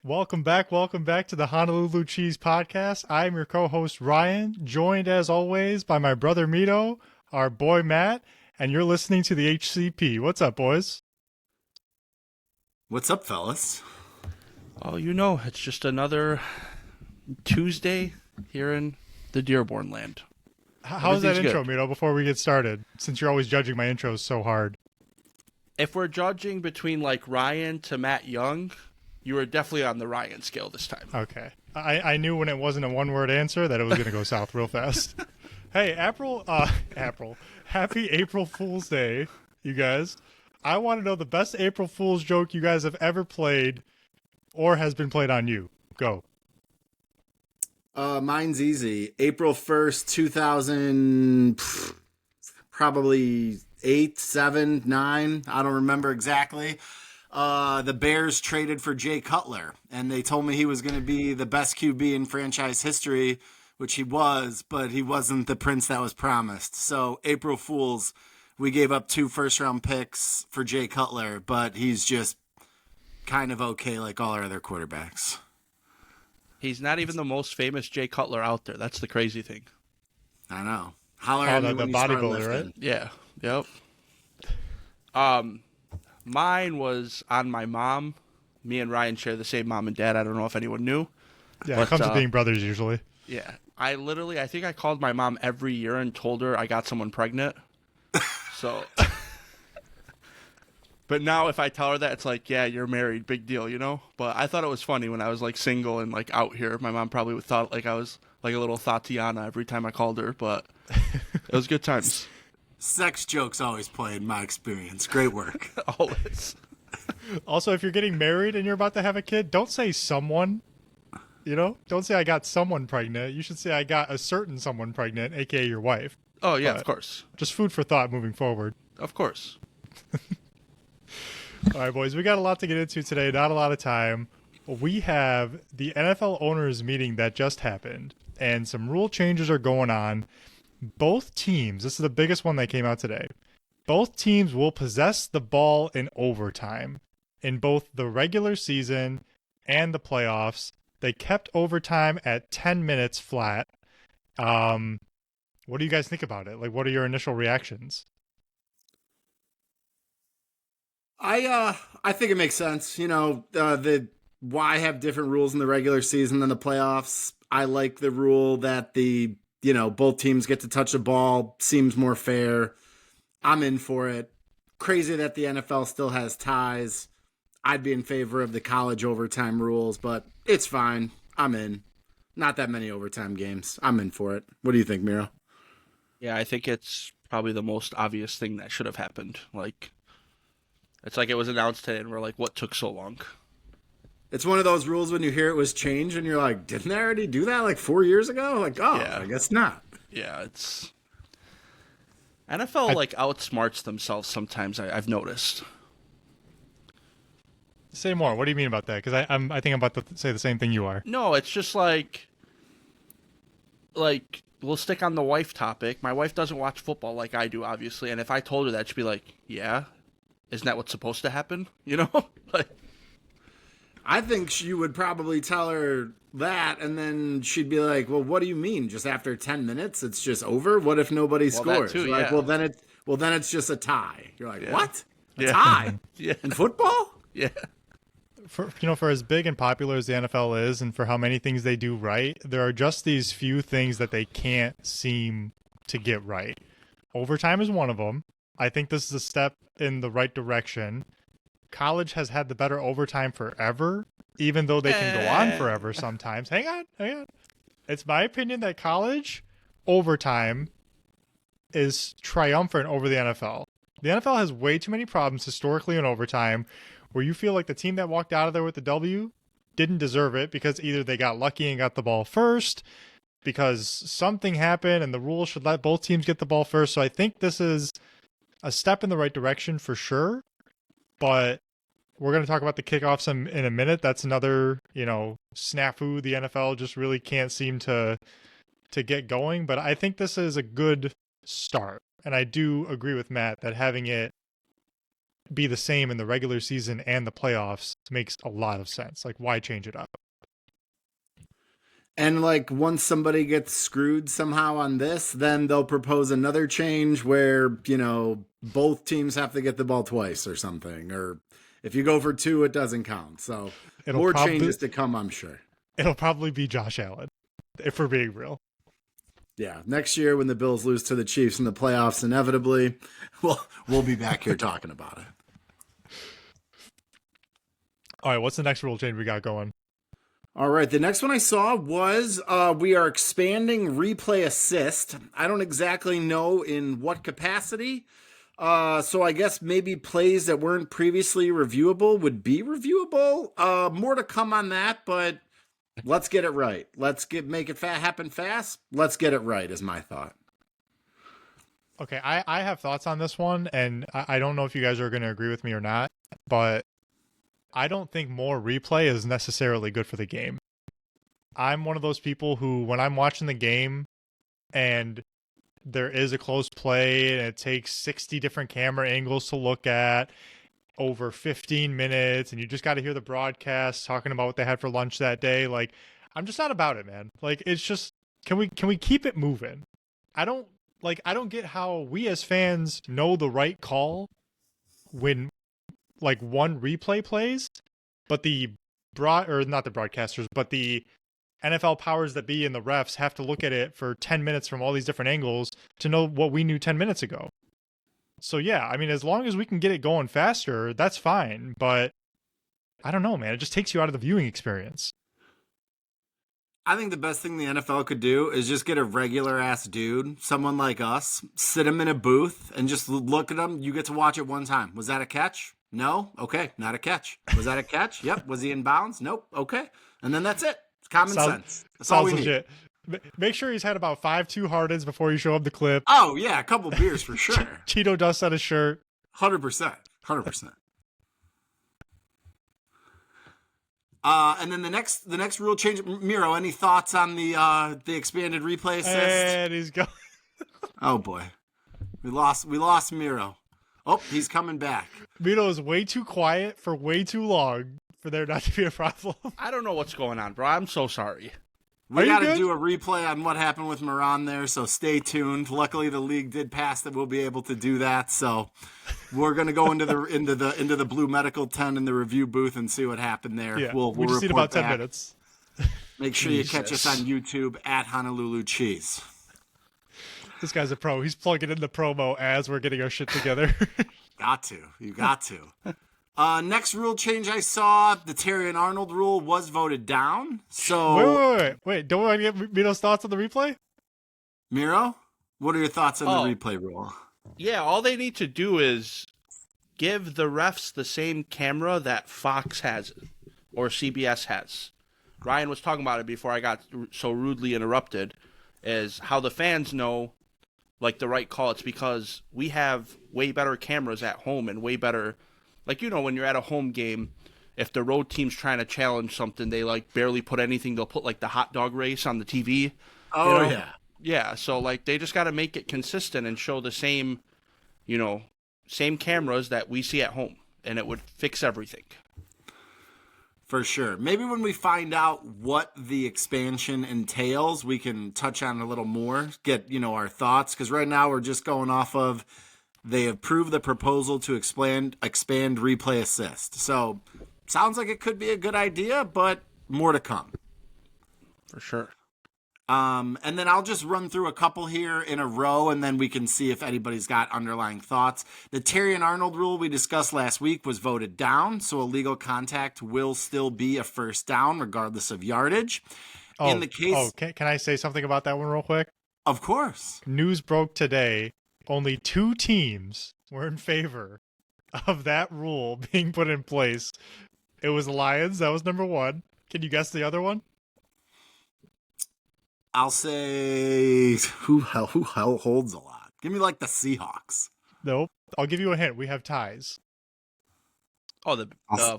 Welcome back to the Honolulu Cheese Podcast. I'm your co-host Ryan, joined as always by my brother Mito, our boy Matt, and you're listening to the HCP. What's up, boys? What's up, fellas? Oh, it's just another Tuesday here in the Dearborn land. How's that intro, good. Mito, before we get started, since you're always judging my intros so hard? If we're judging between like Ryan to Matt Young, you were definitely on the Ryan scale this time. Okay. I knew when it wasn't a one-word answer that it was going to go south real fast. Hey, Happy April Fool's Day, you guys. I want to know the best April Fool's joke you guys have ever played or has been played on you. Go. Mine's easy. April 1st, 2000, probably 8, 7, 9. I don't remember exactly. The Bears traded for Jay Cutler, and they told me he was going to be the best QB in franchise history, which he was, but he wasn't the prince that was promised. So, April Fools, we gave up 2 first-round picks for Jay Cutler, but he's just kind of okay like all our other quarterbacks. He's not even the most famous Jay Cutler out there. That's the crazy thing. I know. Holler at me the when you start bodybuilder, lifting. right? Yeah. Yep. Mine was on my mom. Me and Ryan share the same mom and dad. I don't know if anyone knew. Yeah, But, it comes to being brothers usually. Yeah. I think I called my mom every year and told her I got someone pregnant. So, but now if I tell her that, it's like, yeah, you're married, big deal, you know? But I thought it was funny when I was like single and like out here. My mom probably thought like I was like a little Tatiana every time I called her, but it was good times. Sex jokes always play in my experience. Great work. Always. Also, if you're getting married and you're about to have a kid, don't say someone. Don't say I got someone pregnant. You should say I got a certain someone pregnant, aka your wife. Oh, yeah, But of course. just food for thought moving forward. Of course. All right, boys, we got a lot to get into today, not a lot of time. We have the NFL owners meeting that just happened, and some rule changes are going on. Both teams, this is the biggest one that came out today, both teams will possess the ball in overtime in both the regular season and the playoffs. They kept overtime at 10 minutes flat. What do you guys think about it? Like, what are your initial reactions? I think it makes sense. The why have different rules in the regular season than the playoffs? I like the rule that both teams get to touch the ball. Seems more fair. I'm in for it. Crazy that the NFL still has ties. I'd be in favor of the college overtime rules, but it's fine. I'm in. Not that many overtime games. I'm in for it. What do you think, Miro? Yeah, I think it's probably the most obvious thing that should have happened. Like, it's like it was announced today, and we're like, what took so long? It's one of those rules when you hear it was changed, and you're like, didn't they already do that like 4 years ago? Like, oh, Yeah. I guess not. Yeah, it's... NFL, outsmarts themselves sometimes, I've noticed. Say more. What do you mean about that? Because I think I'm about to say the same thing you are. No, it's just like, we'll stick on the wife topic. My wife doesn't watch football like I do, obviously, and if I told her that, she'd be like, yeah, isn't that what's supposed to happen? Like, I think you would probably tell her that, and then she'd be like, well, what do you mean? Just after 10 minutes, it's just over? What if nobody scores? That too, You're like, yeah. well, then it's just a tie. You're like, Yeah. what? A Yeah. tie? Yeah. In football? Yeah. For as big and popular as the NFL is, and for how many things they do right, there are just these few things that they can't seem to get right. Overtime is one of them. I think this is a step in the right direction. College has had the better overtime forever, even though they can go on forever sometimes. Hang on. It's my opinion that college overtime is triumphant over the NFL. The NFL has way too many problems historically in overtime where you feel like the team that walked out of there with the W didn't deserve it because either they got lucky and got the ball first, because something happened and the rules should let both teams get the ball first. So I think this is a step in the right direction for sure. But we're going to talk about the kickoffs in a minute. That's another, snafu the NFL just really can't seem to get going. But I think this is a good start. And I do agree with Matt that having it be the same in the regular season and the playoffs makes a lot of sense. Like, why change it up? And like once somebody gets screwed somehow on this, then they'll propose another change where, both teams have to get the ball twice or something. Or if you go for 2, it doesn't count. So more changes to come, I'm sure. It'll probably be Josh Allen, if we're being real. Yeah, next year when the Bills lose to the Chiefs in the playoffs, inevitably, we'll be back here talking about it. All right, what's the next rule change we got going? All right, the next one I saw was we are expanding replay assist. I don't exactly know in what capacity. So I guess maybe plays that weren't previously reviewable would be reviewable. More to come on that, but let's get it right. Let's make it happen fast. Let's get it right is my thought. Okay, I have thoughts on this one, and I don't know if you guys are going to agree with me or not, but I don't think more replay is necessarily good for the game. I'm one of those people who, when I'm watching the game and there is a close play and it takes 60 different camera angles to look at over 15 minutes, and you just got to hear the broadcast talking about what they had for lunch that day, like, I'm just not about it, man. Like, it's just, can we keep it moving? I don't get how we as fans know the right call when like one replay plays, but the not the broadcasters, but the NFL powers that be and the refs have to look at it for 10 minutes from all these different angles to know what we knew 10 minutes ago. So yeah, I mean, as long as we can get it going faster, that's fine. But I don't know, man. It just takes you out of the viewing experience. I think the best thing the NFL could do is just get a regular ass dude, someone like us, sit him in a booth and just look at him. You get to watch it one time. Was that a catch? No? Okay, not a catch. Was that a catch? Yep. Was he in bounds? Nope. Okay. And then that's it. It's common sense. That's all we legit. Need. Make sure he's had about 5 2 hardens before you show him the clip. Oh, yeah. A couple beers for sure. Cheeto dust on his shirt. 100%. 100%. And then the next rule change, Miro, any thoughts on the expanded replay assist? And he's going. Oh boy, we lost Miro. Oh, he's coming back. Miro is way too quiet for way too long for there not to be a problem. I don't know what's going on, bro. I'm so sorry. We got to do a replay on what happened with Moran there, so stay tuned. Luckily, the league did pass that we'll be able to do that. So we're gonna go into the blue medical tent in the review booth and see what happened there. Yeah, we'll we just need about 10 minutes. Make sure you catch us on YouTube at Honolulu Cheese. This guy's a pro. He's plugging in the promo as we're getting our shit together. You got to. Next rule change I saw, the Terry and Arnold rule was voted down. So wait. Don't want to get Mito's thoughts on the replay? Miro, what are your thoughts on the replay rule? Yeah, all they need to do is give the refs the same camera that Fox has or CBS has. Ryan was talking about it before I got so rudely interrupted, is how the fans know like the right call. It's because we have way better cameras at home and way better, like, when you're at a home game, if the road team's trying to challenge something, they like barely put anything. They'll put like the hot dog race on the TV. Oh, yeah. Yeah, so like they just got to make it consistent and show the same, same cameras that we see at home, and it would fix everything. For sure. Maybe when we find out what the expansion entails, we can touch on it a little more, get, our thoughts. Because right now we're just going off of they approved the proposal to expand replay assist. So sounds like it could be a good idea, but more to come. For sure. And then I'll just run through a couple here in a row, and then we can see if anybody's got underlying thoughts. The Terry and Arnold rule we discussed last week was voted down, so illegal contact will still be a first down regardless of yardage. In the case, can I say something about that one real quick? Of course. News broke today. Only 2 teams were in favor of that rule being put in place. It was the Lions. That was number 1. Can you guess the other one? I'll say who holds a lot. Give me like the Seahawks. Nope. I'll give you a hint. We have ties. Oh, the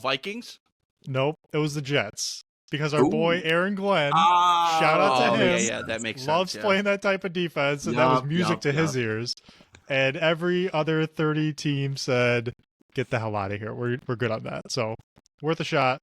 Vikings? Nope. It was the Jets. Because our boy Aaron Glenn, shout out to him. Yeah, that makes sense. Loves playing that type of defense, and that was music to his ears. And every other 30 team said get the hell out of here. We're good on that. So worth a shot.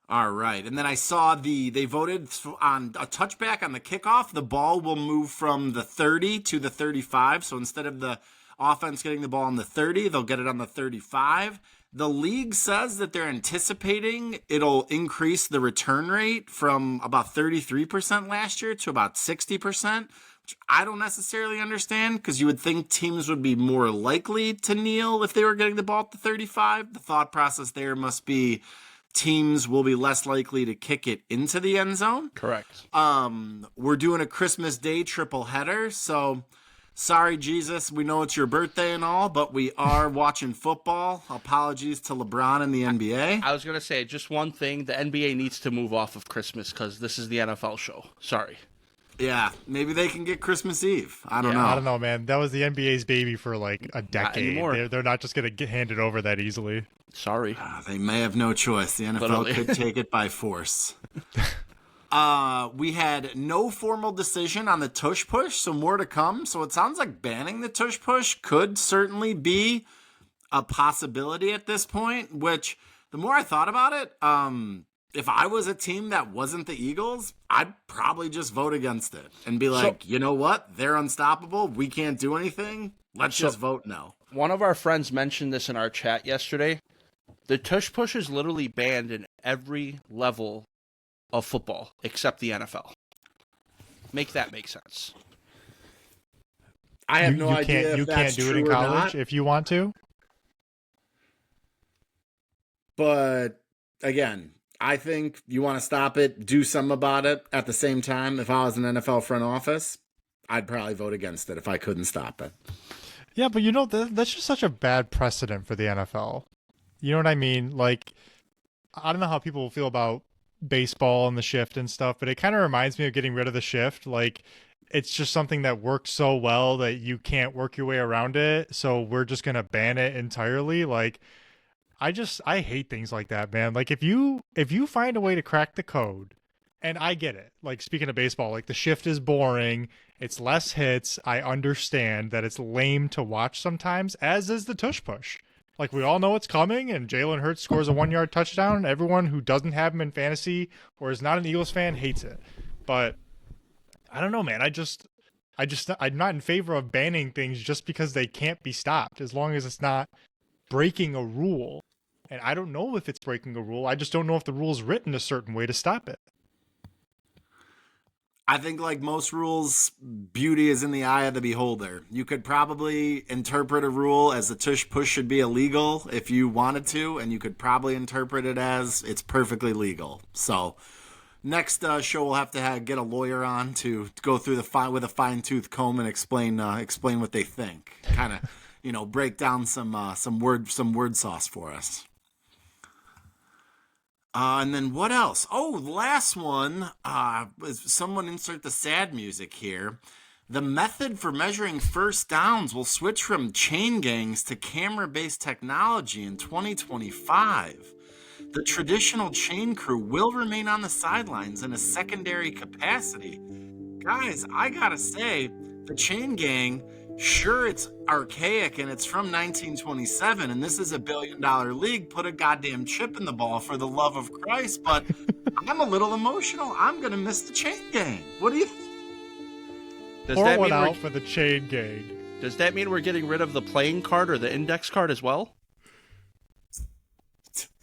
All right. And then I saw they voted on a touchback on the kickoff. The ball will move from the 30 to the 35. So instead of the offense getting the ball on the 30, they'll get it on the 35. The league says that they're anticipating it'll increase the return rate from about 33% last year to about 60%, which I don't necessarily understand because you would think teams would be more likely to kneel if they were getting the ball at the 35. The thought process there must be teams will be less likely to kick it into the end zone. Correct. We're doing a Christmas Day triple header, so sorry, Jesus, we know it's your birthday and all, but we are watching football. Apologies to LeBron and the NBA. I was going to say just one thing. The NBA needs to move off of Christmas because this is the NFL show. Sorry. Yeah, maybe they can get Christmas Eve. I don't know. I don't know, man. That was the NBA's baby for like a decade. anymore. They're not just going to get handed over that easily. Sorry. They may have no choice. The NFL Literally. could take it by force. We had no formal decision on the tush push, so more to come. So it sounds like banning the tush push could certainly be a possibility at this point, which the more I thought about it, if I was a team that wasn't the Eagles, I'd probably just vote against it and be like, you know what? They're unstoppable. We can't do anything. Let's just vote no. One of our friends mentioned this in our chat yesterday. The tush push is literally banned in every level of football except the NFL. Make that make sense. I have no idea You if that's can't do it in true or college not, if you want to. but again, I think you want to stop it, do something about it. At the same time, if I was an NFL front office, I'd probably vote against it if I couldn't stop it. Yeah, but that's just such a bad precedent for the NFL. You know what I mean? Like, I don't know how people feel about baseball and the shift and stuff, but it kind of reminds me of getting rid of the shift. Like, it's just something that worked so well that you can't work your way around it. So we're just going to ban it entirely. Like, I hate things like that, man. Like, if you find a way to crack the code, and I get it. Like, speaking of baseball, like the shift is boring. It's less hits. I understand that it's lame to watch sometimes, as is the tush push. Like, we all know it's coming, and Jalen Hurts scores a 1-yard touchdown, and everyone who doesn't have him in fantasy or is not an Eagles fan hates it. But I don't know, man. I'm not in favor of banning things just because they can't be stopped, as long as it's not breaking a rule. And I don't know if it's breaking a rule. I just don't know if the rule's written a certain way to stop it. I think, like most rules, beauty is in the eye of the beholder. You could probably interpret a rule as the tush push should be illegal if you wanted to, and you could probably interpret it as it's perfectly legal. So next show we'll have to get a lawyer on to go through with a fine-tooth comb and explain what they think. Kind of, break down some word sauce for us. And then what else? Oh, the last one, someone insert the sad music here. The method for measuring first downs will switch from chain gangs to camera-based technology in 2025. The traditional chain crew will remain on the sidelines in a secondary capacity. Guys, I gotta say, the chain gang, sure, it's archaic and it's from 1927 and this is a $1 billion league. Put a goddamn chip in the ball for the love of Christ, but I'm a little emotional. I'm going to miss the chain gang. What do you think? Pour one out for the chain gang. Does that mean we're getting rid of the playing card or the index card as well?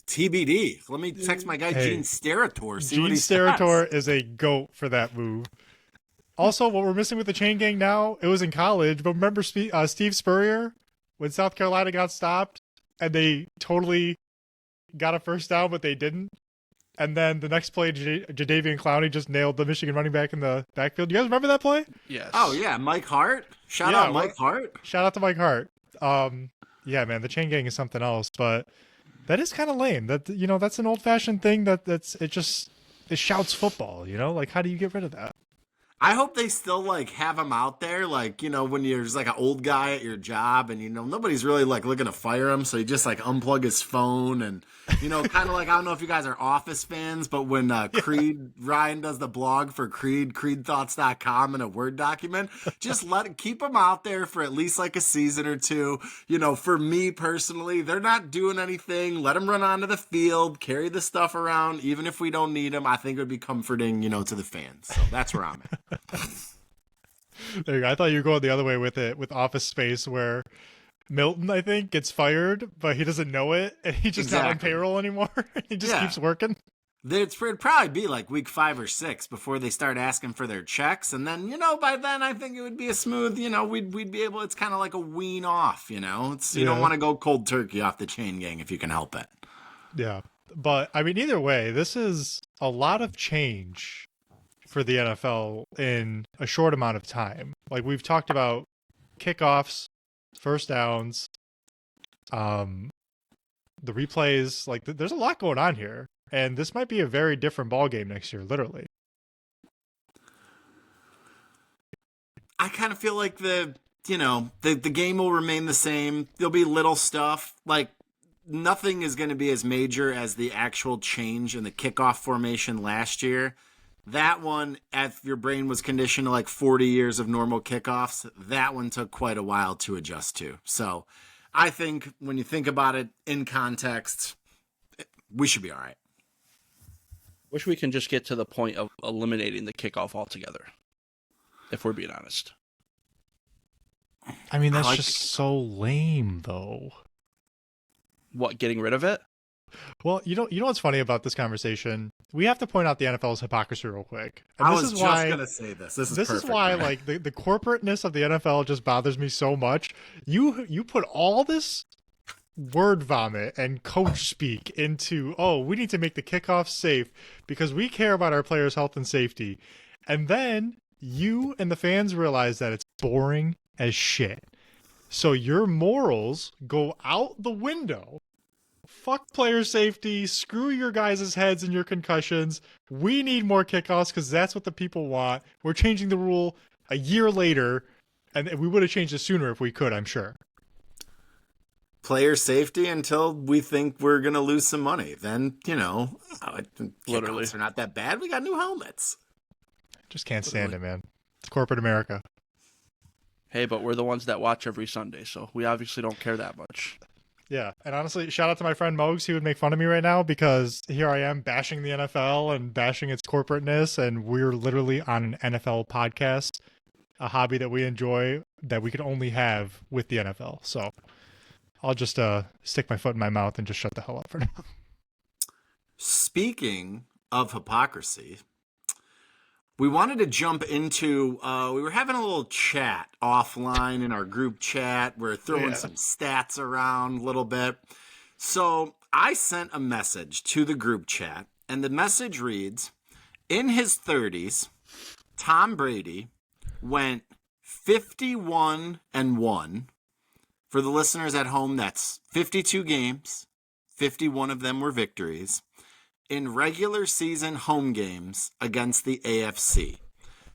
TBD. Let me text my guy Gene Steratore. Gene Steratore is a goat for that move. Also, what we're missing with the chain gang now, it was in college, but remember Steve Spurrier when South Carolina got stopped and they totally got a first down, but they didn't? And then the next play, Jadeveon Clowney just nailed the Michigan running back in the backfield. You guys remember that play? Yes. Oh, yeah. Mike Hart. Shout out Mike Hart. Shout out to Mike Hart. Yeah, man, the chain gang is something else, but that is kind of lame. That's an old-fashioned thing it shouts football, Like, how do you get rid of that? I hope they still like have him out there, like, when there's like an old guy at your job and nobody's really like looking to fire him, so you just like unplug his phone and kind of like, I don't know if you guys are Office fans, but when Creed Ryan does the blog for creedthoughts.com in a Word document, just keep him out there for at least like a season or two. For me personally, they're not doing anything. Let him run onto the field, carry the stuff around, even if we don't need him. I think it would be comforting, to the fans. So that's where I'm at. There you go. I thought you were going the other way with it, with Office Space, where Milton, I think, gets fired, but he doesn't know it, and he's just not on payroll anymore. He just keeps working. It'd probably be like week 5 or 6 before they start asking for their checks, and then by then I think it would be a smooth. We'd be able. It's kind of like a wean off. It's you don't want to go cold turkey off the chain gang if you can help it. Yeah, but I mean, either way, this is a lot of change for the NFL in a short amount of time. Like we've talked about kickoffs, first downs, the replays, like there's a lot going on here, and this might be a very different ball game next year, literally. I kind of feel like the game will remain the same. There'll be little stuff, like nothing is going to be as major as the actual change in the kickoff formation last year. That one, if your brain was conditioned to like 40 years of normal kickoffs, that one took quite a while to adjust to. So I think when you think about it in context, we should be all right. Wish we can just get to the point of eliminating the kickoff altogether, if we're being honest. I mean, that's just so lame, though. What, getting rid of it? Well, you know what's funny about this conversation? We have to point out the NFL's hypocrisy real quick. And I was just going to say this. This is perfect, why, man. like, the corporateness of the NFL just bothers me so much. You put all this word vomit and coach speak into, we need to make the kickoff safe because we care about our players' health and safety. And then you and the fans realize that it's boring as shit. So your morals go out the window. Fuck player safety, screw your guys' heads and your concussions. We need more kickoffs because that's what the people want. We're changing the rule a year later, and we would have changed it sooner if we could, I'm sure. Player safety until we think we're going to lose some money. Then, Literally. kickoffs are not that bad. We got new helmets. Just can't stand it, man. It's corporate America. Hey, but we're the ones that watch every Sunday, so we obviously don't care that much. Yeah, and honestly, shout out to my friend Mogs. He would make fun of me right now because here I am bashing the NFL and bashing its corporateness, and we're literally on an NFL podcast, a hobby that we enjoy that we can only have with the NFL. So I'll just stick my foot in my mouth and just shut the hell up for now. Speaking of hypocrisy, we wanted to jump into, we were having a little chat offline in our group chat. We're throwing some stats around a little bit. So I sent a message to the group chat, and the message reads, in his 30s, Tom Brady went 51-1. For the listeners at home, that's 52 games. 51 of them were victories. In regular season home games against the AFC.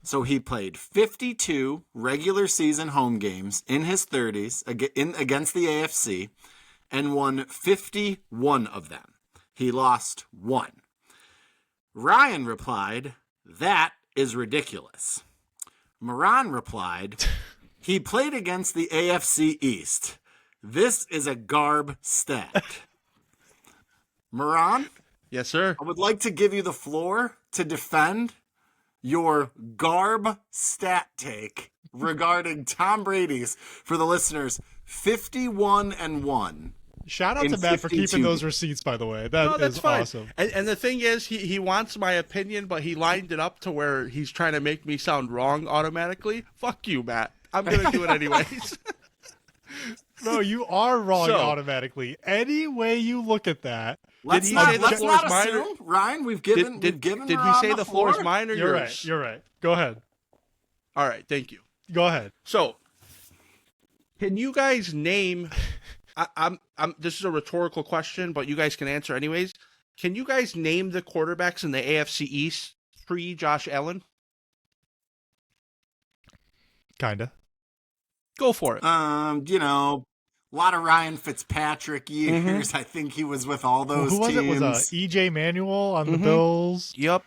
So he played 52 regular season home games in his 30s against the AFC and won 51 of them. He lost 1. Ryan replied, that is ridiculous. Moran replied, he played against the AFC East. This is a garb stat. Moran? Yes, sir. I would like to give you the floor to defend your garb stat take regarding Tom Brady's, for the listeners, 51-1. Shout out to Matt for keeping those receipts, by the way. That's fine. Awesome. And the thing is, he wants my opinion, but he lined it up to where he's trying to make me sound wrong automatically. Fuck you, Matt. I'm going to do it anyways. No, you are wrong automatically. Any way you look at that. Let's not assume, Ryan, we've given Did he say the floor is mine or yours? You're right. Go ahead. All right, thank you. Go ahead. So, can you guys name... this is a rhetorical question, but you guys can answer anyways. Can you guys name the quarterbacks in the AFC East pre-Josh Allen? Kinda. Go for it. A lot of Ryan Fitzpatrick years. I think he was with all those Who was teams. it? Was EJ Manuel on the Mhm. Bills? Yep.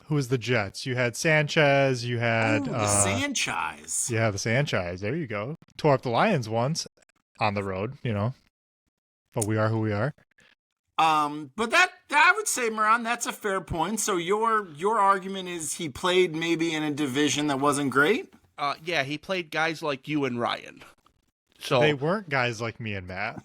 Who was the Jets? You had Sanchez. You had the Sanchez. yeah, the Sanchez. There you go. Tore up the Lions once on the road. But we are who we are. But that I would say, Moran, that's a fair point. So your argument is he played maybe in a division that wasn't great? Yeah, he played guys like you and Ryan. So They weren't guys like me and Matt.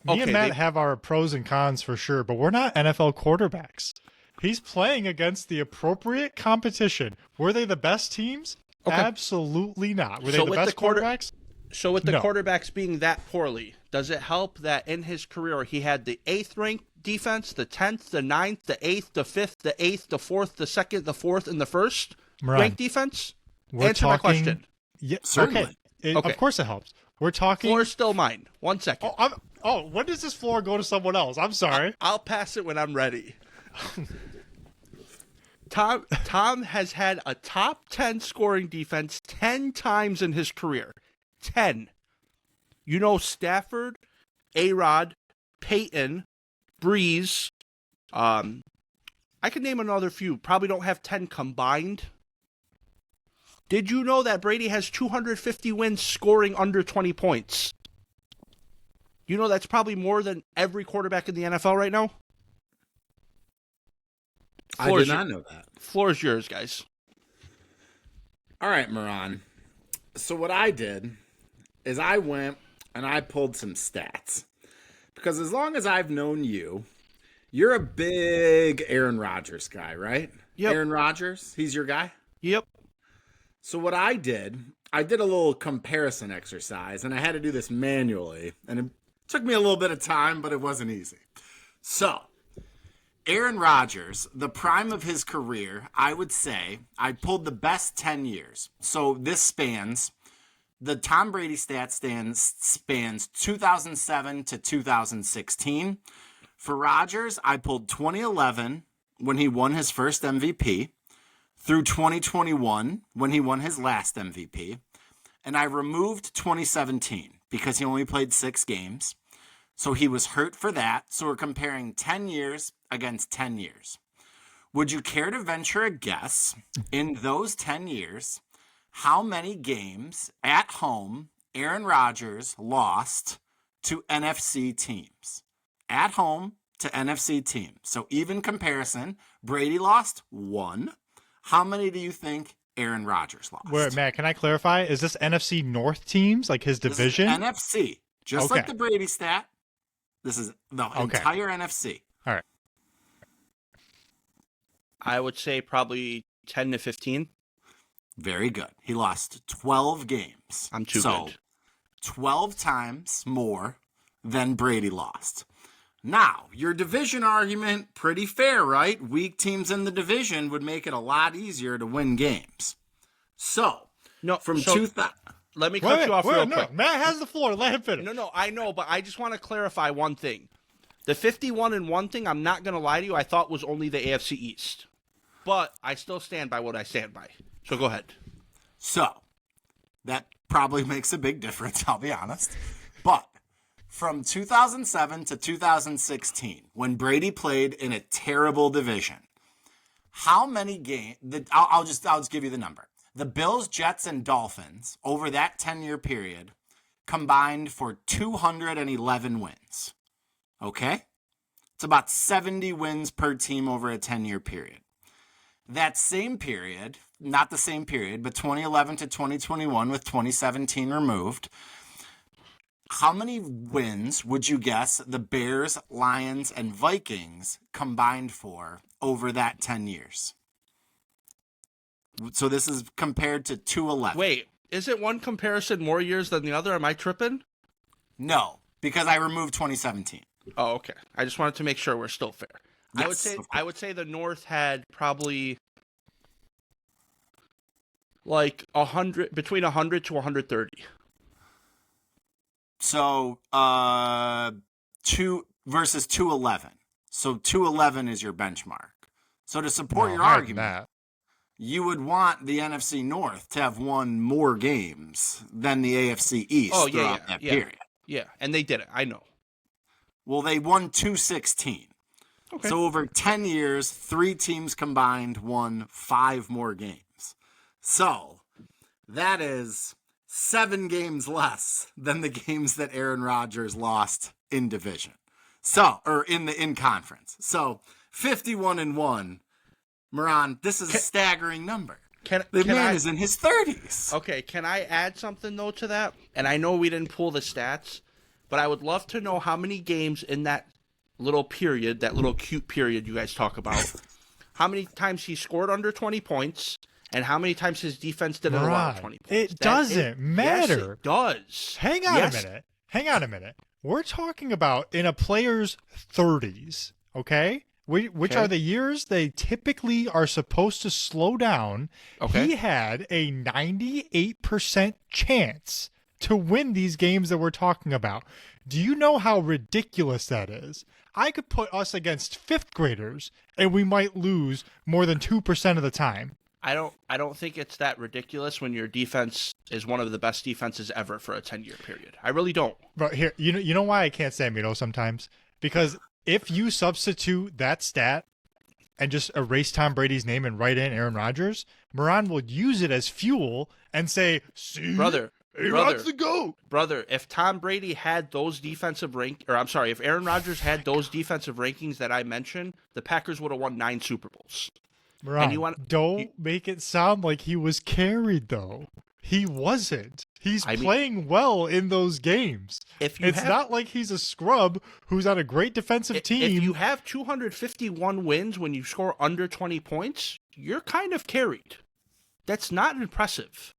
Me Okay, and Matt they- have our pros and cons for sure, but we're not NFL quarterbacks. He's playing against the appropriate competition. Were they the best teams? Okay. Absolutely not. Were they So the with the best quarter- quarterbacks? So with the No. quarterbacks being that poorly, does it help that in his career he had the 8th ranked defense, the 10th, the 9th, the 8th, the 5th, the 8th, the 4th, the 2nd, the 4th, and the 1st Moran, ranked defense? we're Answer my talking- question. Yeah, Certainly. okay. Okay. Of course it helps. We're talking. Floor is still mine. 1 second. When does this floor go to someone else? I'm sorry. I'll pass it when I'm ready. Tom has had a top 10 scoring defense 10 times in his career. 10. Stafford, A-Rod, Peyton, Breeze. I could name another few. Probably don't have 10 combined. Did you know that Brady has 250 wins scoring under 20 points? That's probably more than every quarterback in the NFL right now? I did not know that. Floor is yours, guys. All right, Moran. So what I did is I went and I pulled some stats. Because as long as I've known you, you're a big Aaron Rodgers guy, right? Yep. Aaron Rodgers, he's your guy? Yep. So what I did a little comparison exercise, and I had to do this manually, and it took me a little bit of time, but it wasn't easy. So, Aaron Rodgers, the prime of his career, I would say, I pulled the best 10 years. So this spans, the Tom Brady spans 2007 to 2016. For Rodgers, I pulled 2011 when he won his first MVP, through 2021 when he won his last MVP, and I removed 2017 because he only played 6 games. So he was hurt for that. So we're comparing 10 years against 10 years. Would you care to venture a guess in those 10 years how many games at home Aaron Rodgers lost to NFC teams? At home to NFC teams. So even comparison, Brady lost 1. How many do you think Aaron Rodgers lost? Wait, Matt, can I clarify? Is this NFC North teams, like his division? This is NFC. Just Okay. like the Brady stat. This is the entire NFC. All right. I would say probably 10 to 15. Very good. He lost 12 games. I'm too so, good. 12 times more than Brady lost. Now, your division argument, pretty fair, right? Weak teams in the division would make it a lot easier to win games. So, No, from so 2000... let me cut you off real quick. Matt has the floor. Let him finish. No, I know, but I just want to clarify one thing. The 51-1 thing, I'm not going to lie to you, I thought was only the AFC East. But I still stand by what I stand by. So go ahead. So, that probably makes a big difference, I'll be honest. But from 2007 to 2016, when Brady played in a terrible division, how many games... I'll just give you the number. The Bills, Jets, and Dolphins, over that 10-year period, combined for 211 wins. Okay? It's about 70 wins per team over a 10-year period. That same period, not the same period, but 2011 to 2021 with 2017 removed, how many wins would you guess the Bears, Lions, and Vikings combined for over that 10 years? So this is compared to 211. Wait, isn't one comparison more years than the other? Am I tripping? No, because I removed 2017. Oh, okay. I just wanted to make sure we're still fair. Yes, I would say the North had probably like 100, between 100 to 130. So 2 versus 211. So 211 is your benchmark. So to support your higher than argument, that. you would want the NFC North to have won more games than the AFC East throughout that period. Yeah, and they did it. I know. Well, they won 216. Okay. So over 10 years, 3 teams combined won 5 more games. So that is 7 games less than the games that Aaron Rodgers lost in division. So, or in conference. So 51-1. Moran, this is a staggering number. The man is in his 30s. Okay, can I add something, though, to that? And I know we didn't pull the stats, but I would love to know how many games in that little period, that little cute period you guys talk about, how many times he scored under 20 points, and how many times his defense didn't allow 20 points. It doesn't matter. Yes, it does. Hang on a minute. We're talking about in a player's 30s, okay? Which are the years they typically are supposed to slow down. Okay. He had a 98% chance to win these games that we're talking about. Do you know how ridiculous that is? I could put us against 5th graders and we might lose more than 2% of the time. I don't think it's that ridiculous when your defense is one of the best defenses ever for a 10-year period. I really don't. But here, you know why I can't say Mito sometimes? Because if you substitute that stat and just erase Tom Brady's name and write in Aaron Rodgers, Moran will use it as fuel and say, "See, A-Rod's the GOAT." Brother, if Tom Brady had those defensive if Aaron Rodgers had those defensive rankings that I mentioned, the Packers would have won 9 Super Bowls. Moran, don't make it sound like he was carried, though. He wasn't. He's playing well in those games. It's not like he's a scrub who's on a great defensive team. If you have 251 wins when you score under 20 points, you're kind of carried. That's not impressive.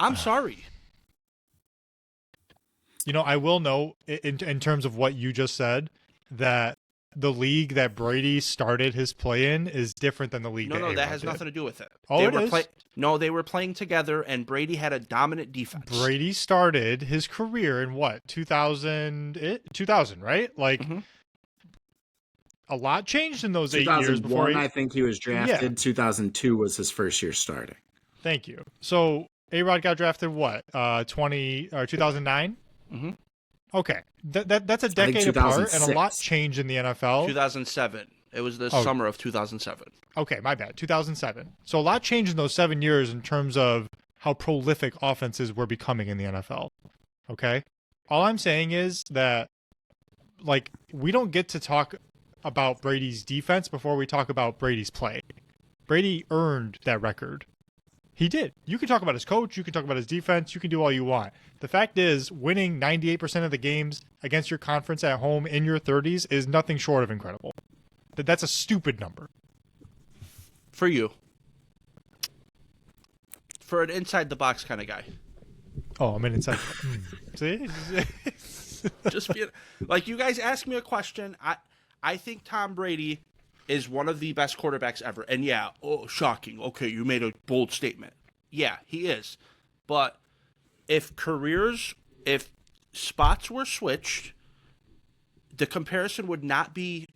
I'm sorry. You know, I will note, in terms of what you just said, that the league that Brady started his play in is different than the league that that has nothing to do with it. Oh, it is. They were playing together, and Brady had a dominant defense. Brady started his career in what, 2000, right? Like, a lot changed in those 8 years before I think he was drafted. Yeah. 2002 was his first year starting. Thank you. So A-Rod got drafted what, 2009? Mm-hmm. Okay, that's a decade apart, and a lot changed in the NFL. 2007. It was the summer of 2007. Okay, my bad. 2007. So a lot changed in those 7 years in terms of how prolific offenses were becoming in the NFL. Okay? All I'm saying is that, like, we don't get to talk about Brady's defense before we talk about Brady's play. Brady earned that record. He did. You can talk about his coach. You can talk about his defense. You can do all you want. The fact is, winning 98% of the games against your conference at home in your 30s is nothing short of incredible. That's a stupid number. For you. For an inside-the-box kind of guy. Oh, I'm an inside. See? Just being, like, you guys ask me a question. I think Tom Brady is one of the best quarterbacks ever. And yeah, shocking. Okay, you made a bold statement. Yeah, he is. But if spots were switched, the comparison would not be,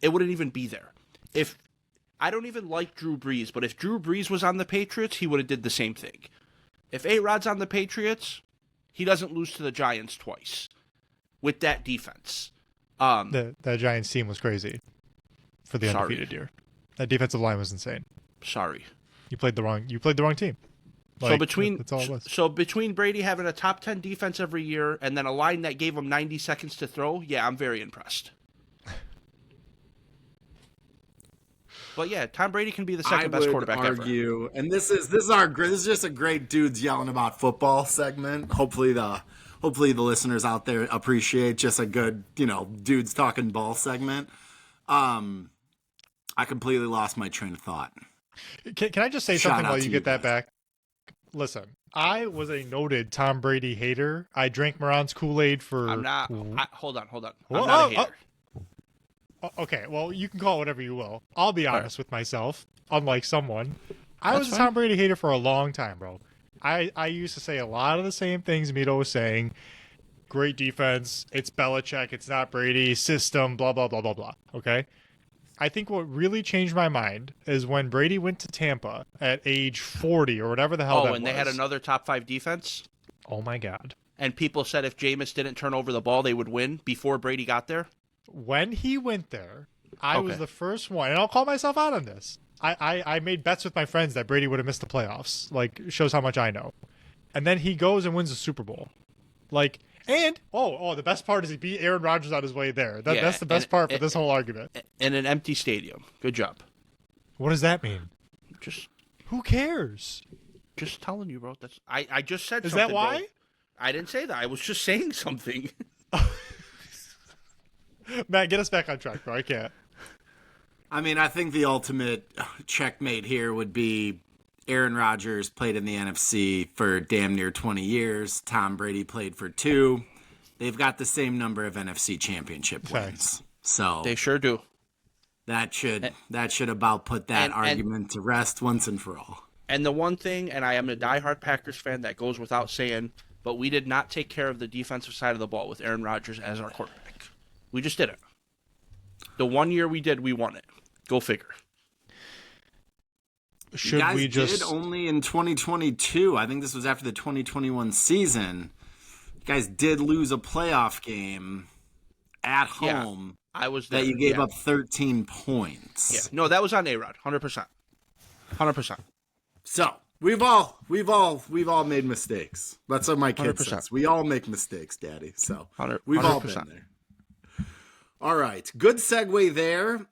it wouldn't even be there. If I don't even like Drew Brees, but if Drew Brees was on the Patriots, he would have did the same thing. If A-Rod's on the Patriots, he doesn't lose to the Giants twice with that defense. That Giants team was crazy for the undefeated year. That defensive line was insane. Sorry. You played the wrong team. Like, so between Brady having a top 10 defense every year and then a line that gave him 90 seconds to throw, yeah, I'm very impressed. But yeah, Tom Brady can be the second best quarterback ever. And this is just a great dudes yelling about football segment. Hopefully the listeners out there appreciate just a good, dudes talking ball segment. I completely lost my train of thought. Can I just say something while you get that back? Listen, I was a noted Tom Brady hater. I drank Moran's Kool-Aid for... I'm not... hold on. I'm not a hater. Okay, well, you can call it whatever you will. I'll be honest with myself, unlike someone. I was a Tom Brady hater for a long time, bro. I used to say a lot of the same things Mito was saying. Great defense. It's Belichick. It's not Brady. System, blah, blah, blah, blah, blah. Okay? I think what really changed my mind is when Brady went to Tampa at age 40 or whatever the hell that was. Oh, and they had another top 5 defense? Oh, my God. And people said if Jameis didn't turn over the ball, they would win before Brady got there? When he went there, I was the first one, and I'll call myself out on this. I made bets with my friends that Brady would have missed the playoffs. Like, shows how much I know. And then he goes and wins the Super Bowl. Like, and, the best part is he beat Aaron Rodgers on his way there. That's the best part for this whole argument. In an empty stadium. Good job. What does that mean? Who cares? Just telling you, bro. I just said is something. Is that why? Bro. I didn't say that. I was just saying something. Matt, get us back on track, bro. I can't. I mean, I think the ultimate checkmate here would be Aaron Rodgers played in the NFC for damn near 20 years. Tom Brady played for 2. They've got the same number of NFC championship wins. So they sure do. That should about put that argument to rest once and for all. And the one thing, and I am a diehard Packers fan, that goes without saying, but we did not take care of the defensive side of the ball with Aaron Rodgers as our quarterback. We just didn't. The 1 year we did, we won it. Go figure. You guys did only in 2022. I think this was after the 2021 season. You guys did lose a playoff game at home. I was there. That you gave up 13 points. Yeah. No, that was on A-Rod. 100%. 100%. So we've all made mistakes. That's what my kid 100%. says. We all make mistakes, Daddy. So 100%. We've all been there. All right. Good segue there.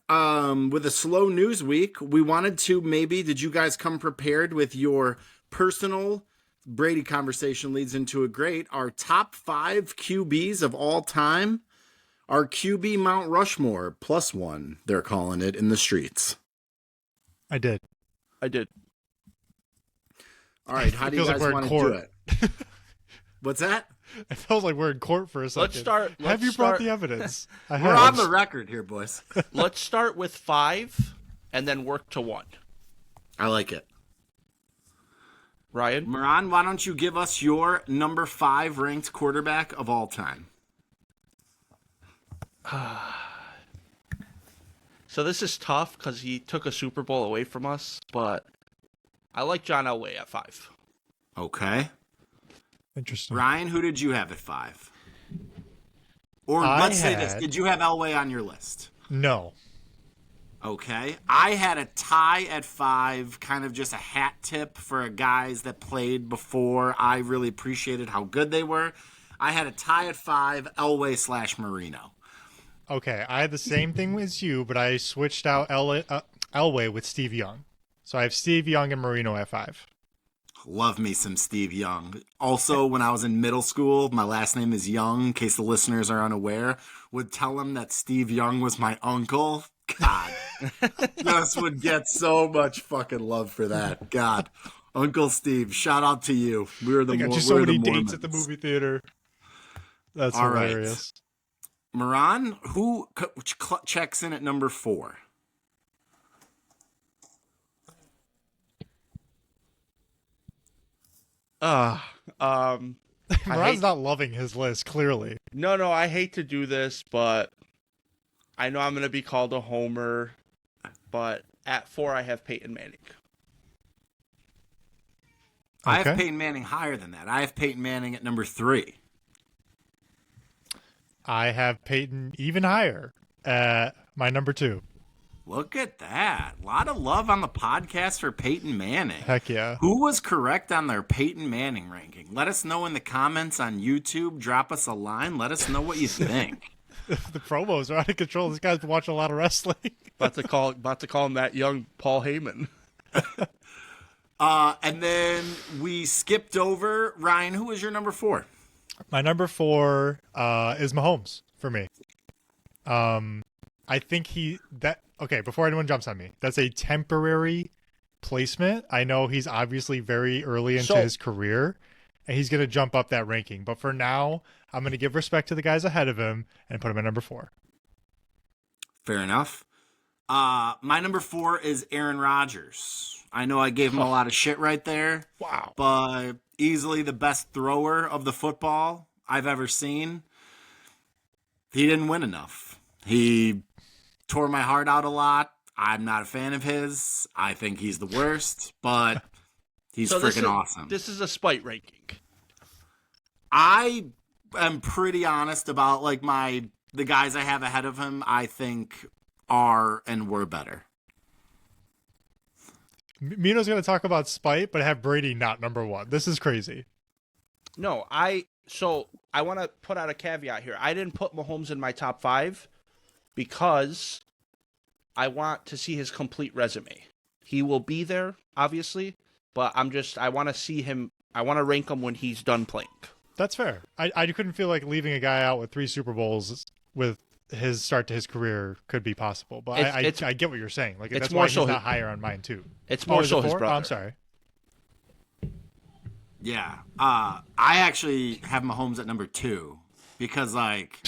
With a slow news week, we wanted to did you guys come prepared with your personal Brady conversation leads into a great, our top 5 QBs of all time, our QB Mount Rushmore +1, they're calling it in the streets. I did. All right. How do you guys want to do it? What's that? It feels like we're in court for a second. Have you brought the evidence? We're on the record here, boys. Let's start with 5 and then work to 1. I like it. Ryan? Moran, why don't you give us your number 5 ranked quarterback of all time? So this is tough because he took a Super Bowl away from us, but I like John Elway at 5. Okay. Interesting. Ryan, who did you have at 5? Or let's say this. Did you have Elway on your list? No. Okay. I had a tie at 5, kind of just a hat tip for guys that played before. I really appreciated how good they were. I had a tie at 5, Elway/Marino. Okay, I had the same thing as you, but I switched out Elway with Steve Young. So I have Steve Young and Marino at 5. Love me some Steve Young. Also, when I was in middle school, my last name is Young, in case the listeners are unaware, would tell him that Steve Young was my uncle. God. Just would get so much fucking love for that. God. Uncle Steve, shout out to you. We got you so many dates at the movie theater. That's all hilarious. Right. Moran, who checks in at number 4? Moran's not loving his list, clearly. No, I hate to do this, but I know I'm going to be called a homer, but at 4 I have Peyton Manning. I have Peyton Manning higher than that. I have Peyton Manning at number 3. I have Peyton even higher at my number 2. Look at that. A lot of love on the podcast for Peyton Manning. Heck yeah. Who was correct on their Peyton Manning ranking? Let us know in the comments on YouTube. Drop us a line. Let us know what you think. The promos are out of control. This guy's been watching a lot of wrestling. About to call him that young Paul Heyman. And then we skipped over. Ryan, who was your number 4? My number 4 is Mahomes for me. I think okay, before anyone jumps on me, that's a temporary placement. I know he's obviously very early into his career, and he's going to jump up that ranking. But for now, I'm going to give respect to the guys ahead of him and put him at number 4. Fair enough. My number 4 is Aaron Rodgers. I know I gave him a lot of shit right there. Wow. But easily the best thrower of the football I've ever seen. He didn't win enough. He tore my heart out a lot. I'm not a fan of his. I think he's the worst, but he's freaking awesome. This is a spite ranking. I am pretty honest about like the guys I have ahead of him. I think are and were better. Mino's going to talk about spite, but have Brady not number one. This is crazy. No, I want to put out a caveat here. I didn't put Mahomes in my top 5 because I want to see his complete resume. He will be there, obviously, but I want to see him. I want to rank him when he's done playing. That's fair. I couldn't feel like leaving a guy out with 3 Super Bowls with his start to his career could be possible. But I get what you're saying. Like that's why he's not higher on mine too. It's more so his brother. Oh, I'm sorry. Yeah. I actually have Mahomes at number 2 because like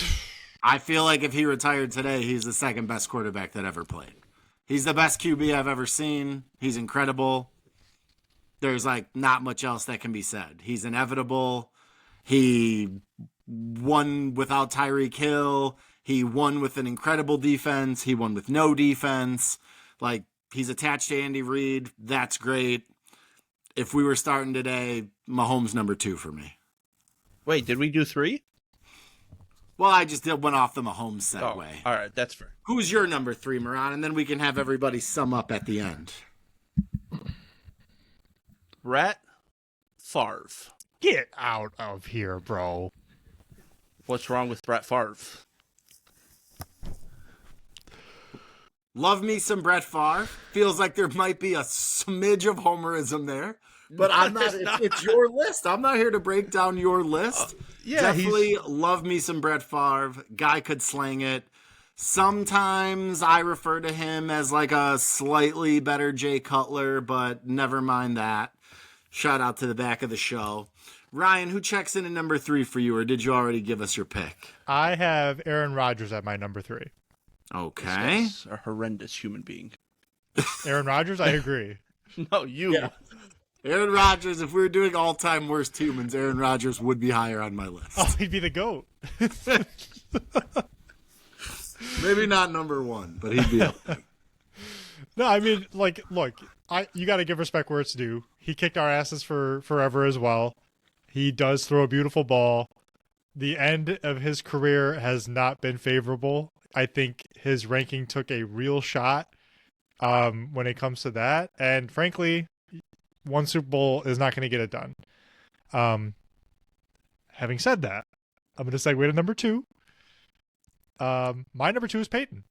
I feel like if he retired today, he's the second best quarterback that ever played. He's the best QB I've ever seen. He's incredible. There's like not much else that can be said. He's inevitable. He won without Tyreek Hill. He won with an incredible defense. He won with no defense. Like, he's attached to Andy Reid. That's great. If we were starting today, Mahomes number 2 for me. Wait, did we do 3? Well, I just went off the Mahomes segue. Oh, all right, that's fair. Who's your number 3, Moran? And then we can have everybody sum up at the end. Brett Favre. Get out of here, bro. What's wrong with Brett Favre? Love me some Brett Favre. Feels like there might be a smidge of homerism there. But I'm not. It's your list. I'm not here to break down your list. Definitely love me some Brett Favre. Guy could slang it. Sometimes I refer to him as like a slightly better Jay Cutler, but never mind that. Shout out to the back of the show. Ryan, who checks in at number 3 for you, or did you already give us your pick? I have Aaron Rodgers at my number 3. Okay. This guy's a horrendous human being. Aaron Rodgers, I agree. No, you. Yeah. Aaron Rodgers, if we were doing all-time worst humans, Aaron Rodgers would be higher on my list. Oh, he'd be the GOAT. Maybe not number 1, but he'd be up there. No, I mean, like, look, you got to give respect where it's due. He kicked our asses for forever as well. He does throw a beautiful ball. The end of his career has not been favorable. I think his ranking took a real shot when it comes to that. And frankly, 1 Super Bowl is not going to get it done. Having said that, I'm going to segue to number 2. My number 2 is Peyton.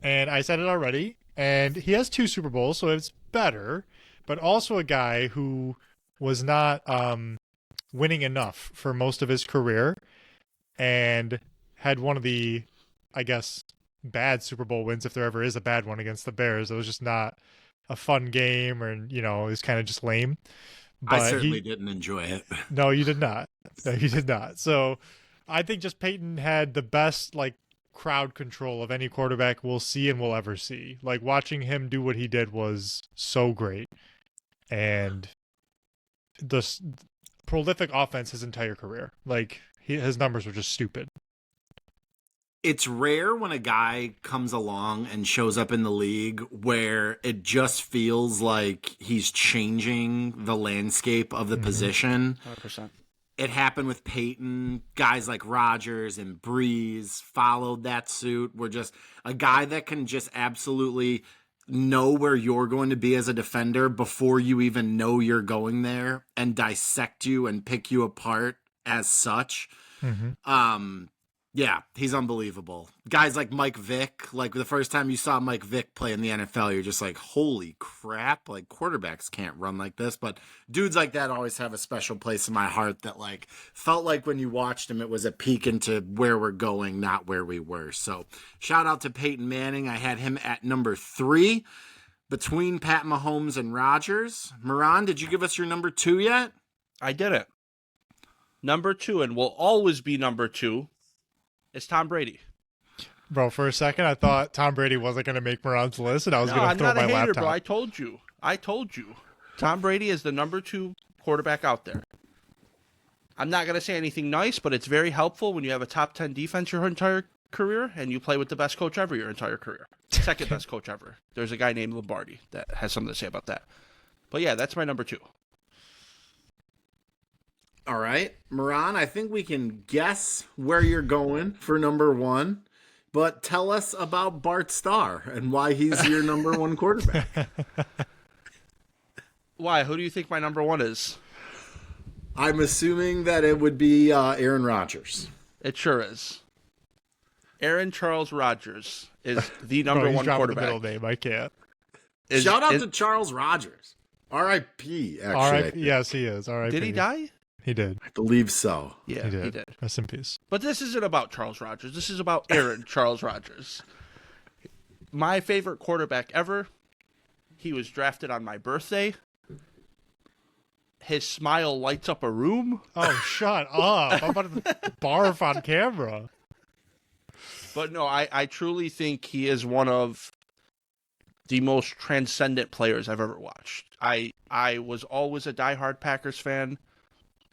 And I said it already. And he has 2 Super Bowls, so it's better. But also a guy who was not winning enough for most of his career and had one of the, I guess, bad Super Bowl wins, if there ever is a bad one, against the Bears. It was just not a fun game, or, you know, it was kind of just lame. But I certainly didn't enjoy it. No, you did not. No, you did not. So I think just Peyton had the best, like, crowd control of any quarterback we'll see and we'll ever see. Like, watching him do what he did was so great. And the prolific offense his entire career. Like, his numbers were just stupid. It's rare when a guy comes along and shows up in the league where it just feels like he's changing the landscape of the position. 100%. It happened with Peyton. Guys like Rodgers and Breeze followed that suit. We're just a guy that can just absolutely know where you're going to be as a defender before you even know you're going there, and dissect you and pick you apart as such. Yeah, he's unbelievable. Guys like Mike Vick, like the first time you saw Mike Vick play in the NFL, you're just like, holy crap, like quarterbacks can't run like this. But dudes like that always have a special place in my heart that like felt like when you watched him, it was a peek into where we're going, not where we were. So shout out to Peyton Manning. I had him at number 3 between Pat Mahomes and Rodgers. Moran, did you give us your number 2 yet? I did it. Number 2, and will always be number 2, is Tom Brady. Bro, for a second, I thought Tom Brady wasn't going to make Moran's list, and I was going to throw my laptop. I'm not a hater, bro. I told you. Tom Brady is the number 2 quarterback out there. I'm not going to say anything nice, but it's very helpful when you have a top 10 defense your entire career and you play with the best coach ever your entire career. Second best coach ever. There's a guy named Lombardi that has something to say about that. But yeah, that's my number 2. All right, Moran, I think we can guess where you're going for number 1, but tell us about Bart Starr and why he's your number 1 quarterback. Why? Who do you think my number 1 is? I'm assuming that it would be Aaron Rodgers. It sure is. Aaron Charles Rodgers is the number Bro, he's 1 dropping quarterback. the middle name. I can't. Shout out to Charles Rodgers. R.I.P. Actually, All right. Yes, he is. All right. Did he die? He did. I believe so. Yeah, He did. he did. Rest in peace. But this isn't about Charles Rodgers. This is about Aaron Charles Rodgers. My favorite quarterback ever. He was drafted on my birthday. His smile lights up a room. Oh, shut up. I'm about to barf on camera. But no, I truly think he is one of the most transcendent players I've ever watched. I was always a diehard Packers fan.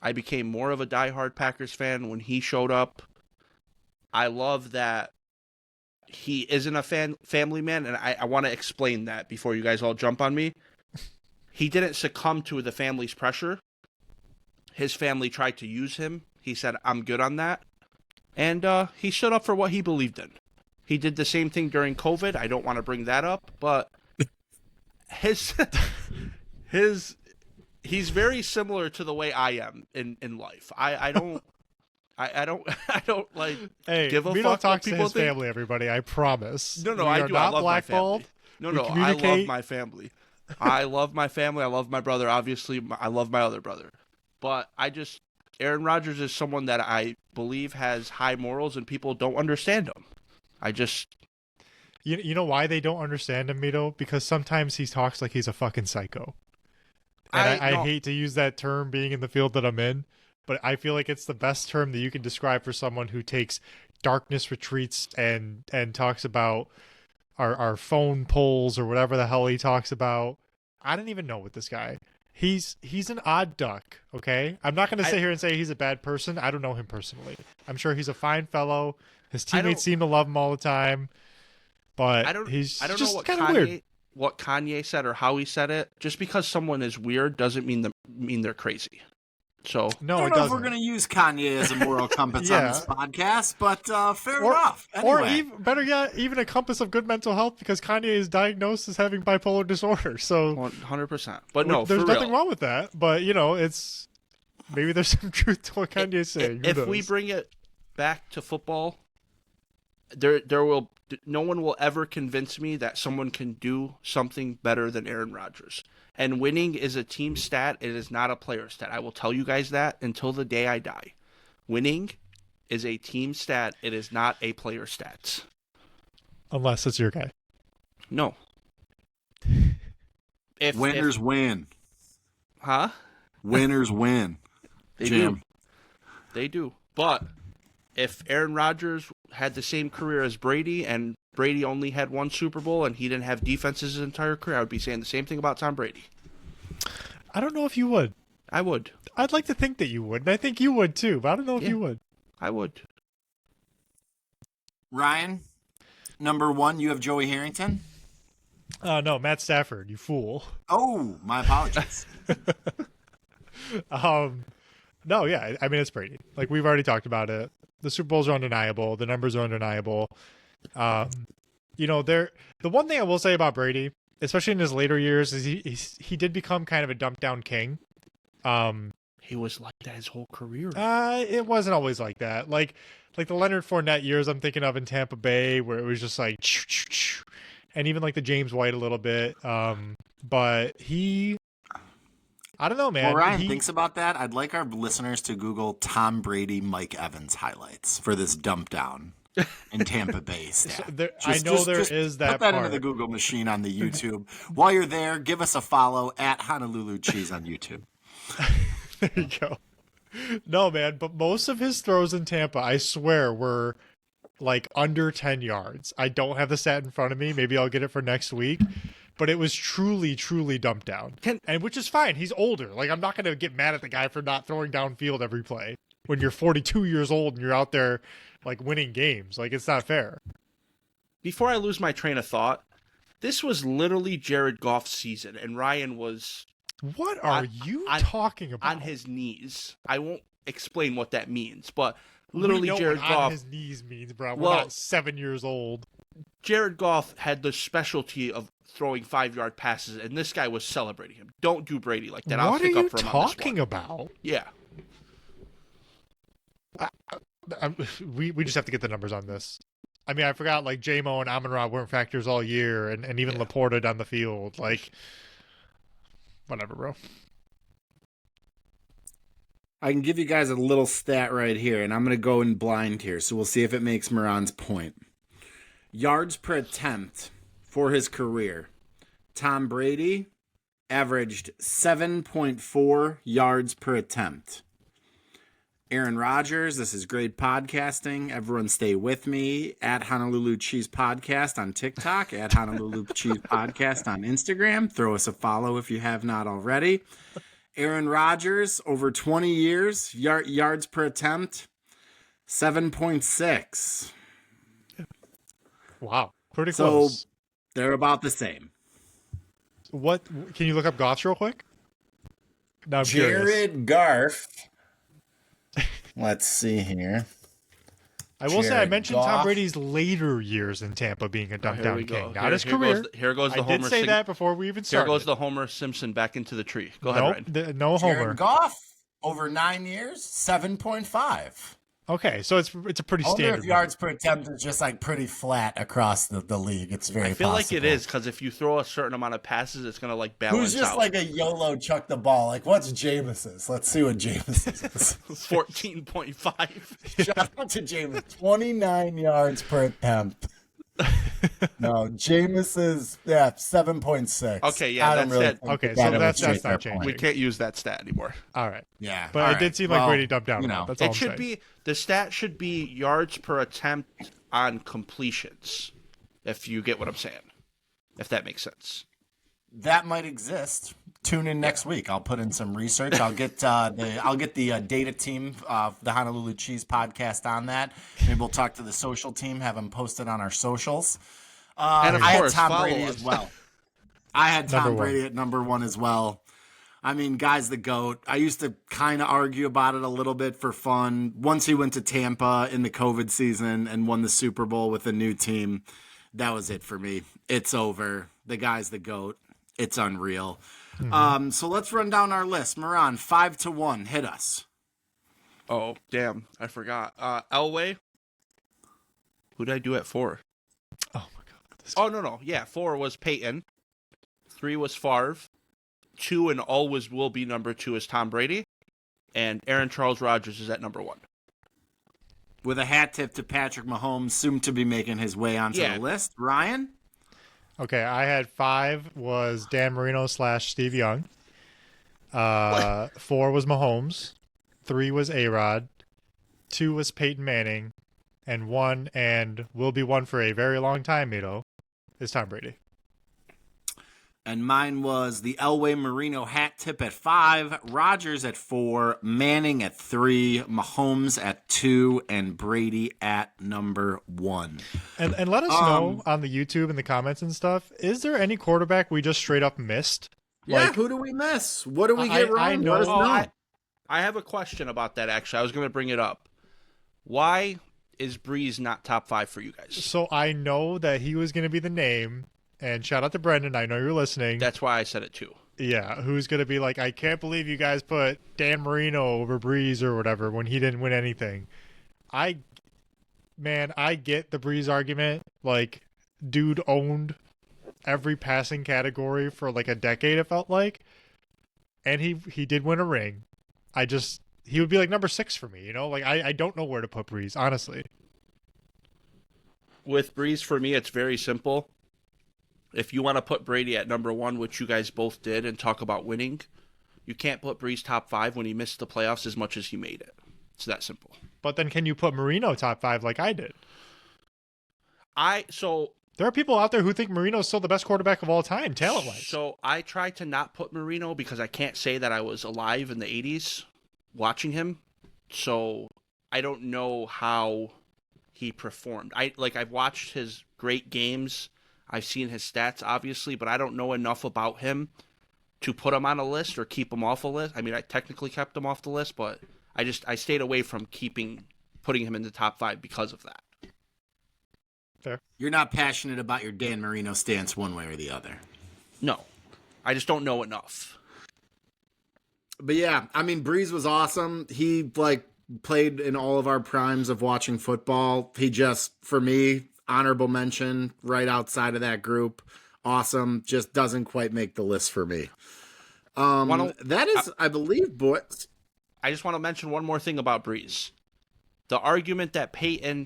I became more of a diehard Packers fan when he showed up. I love that he isn't a family man, and I want to explain that before you guys all jump on me. He didn't succumb to the family's pressure. His family tried to use him. He said, I'm good on that. And he stood up for what he believed in. He did the same thing during COVID. I don't want to bring that up, but he's very similar to the way I am in life. I don't like Hey, give a we fuck don't talk what to people his think. family, everybody. I promise. No, we I are do. I not love my blackballed. family. We No, I love communicate. my family. I love my family. I love my brother. Obviously, I love my other brother. But Aaron Rodgers is someone that I believe has high morals, and people don't understand him. You know why they don't understand him, Mito? Because sometimes he talks like he's a fucking psycho. And I no. hate to use that term being in the field that I'm in, but I feel like it's the best term that you can describe for someone who takes darkness retreats and talks about our phone polls or whatever the hell he talks about. I don't even know with this guy. He's an odd duck, okay? I'm not going to sit here and say he's a bad person. I don't know him personally. I'm sure he's a fine fellow. His teammates seem to love him all the time. But I don't just know kind of weird. what Kanye said or how he said it. Just because someone is weird doesn't mean they're crazy. So No, I don't it know doesn't. if we're going to use Kanye as a moral compass on this podcast, but fair Or- enough. Or Anyway. even, better yet, even a compass of good mental health because Kanye is diagnosed as having bipolar disorder. So 100%. But no, there's for nothing real. wrong with that. But it's maybe there's some truth to what Kanye's saying. Who If we knows? bring it back to football, no one will ever convince me that someone can do something better than Aaron Rodgers. And winning is a team stat. It is not a player stat. I will tell you guys that until the day I die. Winning is a team stat. It is not a player stat. Unless it's your guy. No. Winners win. Huh? Winners win. They Jim. do. They do. But if Aaron Rodgers had the same career as Brady and Brady only had one Super Bowl and he didn't have defenses his entire career, I would be saying the same thing about Tom Brady. I don't know if you would. I would. I'd like to think that you would, and I think you would too, but I don't know if Yeah. you would. I would. Ryan, number 1, you have Joey Harrington. No, Matt Stafford, you fool. Oh, my apologies. No, yeah, I mean it's Brady. Like we've already talked about it. The Super Bowls are undeniable. The numbers are undeniable. The one thing I will say about Brady, especially in his later years, is he did become kind of a dumped down king. He was like that his whole career. It wasn't always like that. Like the Leonard Fournette years I'm thinking of in Tampa Bay, where it was just like, and even like the James White a little bit. But I don't know, man. While Ryan thinks about that, I'd like our listeners to Google Tom Brady, Mike Evans highlights for this dump down in Tampa Bay stat. I know there is that Put that part. into the Google machine on the YouTube. While you're there, give us a follow at Honolulu Cheese on YouTube. There you go. No, man, but most of his throws in Tampa, I swear, were like under 10 yards. I don't have the stat in front of me. Maybe I'll get it for next week. But it was truly, truly dumped down. And which is fine. He's older. Like, I'm not going to get mad at the guy for not throwing downfield every play when you're 42 years old and you're out there like winning games. Like it's not fair. Before I lose my train of thought, this was literally Jared Goff's season, and Ryan was What are you talking about? on his knees. I won't explain what that means, but literally we know Jared what Goff. on his knees means, bro. We're Well- not 7 years old. Jared Goff had the specialty of throwing 5-yard passes, and this guy was celebrating him. Don't do Brady like that. I'll What are stick you up for him on this talking one. about? Yeah. We just have to get the numbers on this. I mean, I forgot like J-Mo and Amon-Ra weren't factors all year, and even Laporta down the field. Like, whatever, bro. I can give you guys a little stat right here, and I'm going to go in blind here, so we'll see if it makes Moran's point. Yards per attempt for his career. Tom Brady averaged 7.4 yards per attempt. Aaron Rodgers, this is great podcasting. Everyone stay with me at Honolulu Cheese Podcast on TikTok, at Honolulu Cheese Podcast on Instagram. Throw us a follow if you have not already. Aaron Rodgers, over 20 years, yards per attempt, 7.6. Wow, pretty So close. they're about the same. What can you look up Goffs real quick? Now I'm curious. Jared Garf. Let's see here. I will say I Jared mentioned Tom Goff. Brady's later years in Tampa being a dumb Here down we go. king, not Here- his here career. Here goes the I did Homer. say that before we even Here started. goes the Homer Simpson back into the tree. Go ahead, Ryan. Nope, no Homer. Jared Goff, over 9 years, 7.5. Okay, so it's a pretty I wonder standard. if yards per attempt is just like pretty flat across the league. It's very I feel like it possible. is because if you throw a certain amount of passes, it's gonna like balance Who's just out. like a YOLO chuck the ball? Like, what's Jameis's? Let's see what Jameis's is. 14.5. Shout out to Jameis. 29 yards per attempt. No, Jameis's, 7.6. Okay, yeah, I don't that's it. think Okay, that so that's illustrates not their changing. point. We can't use that stat anymore. All right, Yeah, but all it right. did seem like Well, Brady dumped down. you a know. lot. That's all It I'm should saying. be the stat should be yards per attempt on completions, if you get what I'm saying. If that makes sense. That might exist. Tune in next week. I'll put in some research. I'll get the data team of the Honolulu Cheese Podcast on that. Maybe we'll talk to the social team, have them posted on our socials. And of I had course, Tom follow Brady us. as well. I had Tom Number one. Brady at number 1 as well. I mean, guy's the GOAT. I used to kind of argue about it a little bit for fun. Once he went to Tampa in the COVID season and won the Super Bowl with a new team, that was it for me. It's over. The guy's the GOAT. It's unreal. So let's run down our list. Moran, 5-1. Hit us. Oh, damn. I forgot. Elway. Who did I do at 4? Oh my god. Oh, no. Yeah, 4 was Peyton. 3 was Favre. 2 and always will be number 2 is Tom Brady. And Aaron Charles Rodgers is at number 1. With a hat tip to Patrick Mahomes, soon to be making his way onto Yeah. the list. Ryan? Okay, I had 5 was Dan Marino / Steve Young. 4 was Mahomes. 3 was A-Rod. 2 was Peyton Manning. And 1, and will be 1 for a very long time, Mito, is Tom Brady. And mine was the Elway Marino hat tip at 5, Rodgers at 4, Manning at 3, Mahomes at 2, and Brady at number 1. And let us know on the YouTube and the comments and stuff, is there any quarterback we just straight up missed? Yeah, Like, who do we miss? What do we I- get wrong? I know- Let us Oh, know. I have a question about that, actually. I was going to bring it up. Why is Breeze not top 5 for you guys? So I know that he was going to be the name, and shout out to Brendan, I know you're listening. That's why I said it too. Yeah, who's going to be like, I can't believe you guys put Dan Marino over Breeze or whatever when he didn't win anything. I get the Breeze argument. Like, dude owned every passing category for like a decade, it felt like. And he did win a ring. He would be like number 6 for me, you know? Like, I don't know where to put Breeze, honestly. With Breeze, for me, it's very simple. If you want to put Brady at number 1, which you guys both did, and talk about winning, you can't put Breeze top 5 when he missed the playoffs as much as he made it. It's that simple. But then can you put Marino top 5 like I did? There are people out there who think Marino's still the best quarterback of all time, talent-wise. So I try to not put Marino because I can't say that I was alive in the 80s watching him. So I don't know how he performed. I've watched his great games. I've seen his stats, obviously, but I don't know enough about him to put him on a list or keep him off a list. I mean, I technically kept him off the list, but I stayed away from putting him in the top 5 because of that. Fair. You're not passionate about your Dan Marino stance one way or the other. No, I just don't know enough. But yeah, I mean, Breeze was awesome. He played in all of our primes of watching football. He just, for me, honorable mention right outside of that group. Awesome. Just doesn't quite make the list for me. That is, I believe, boys. I just want to mention one more thing about Breeze. The argument that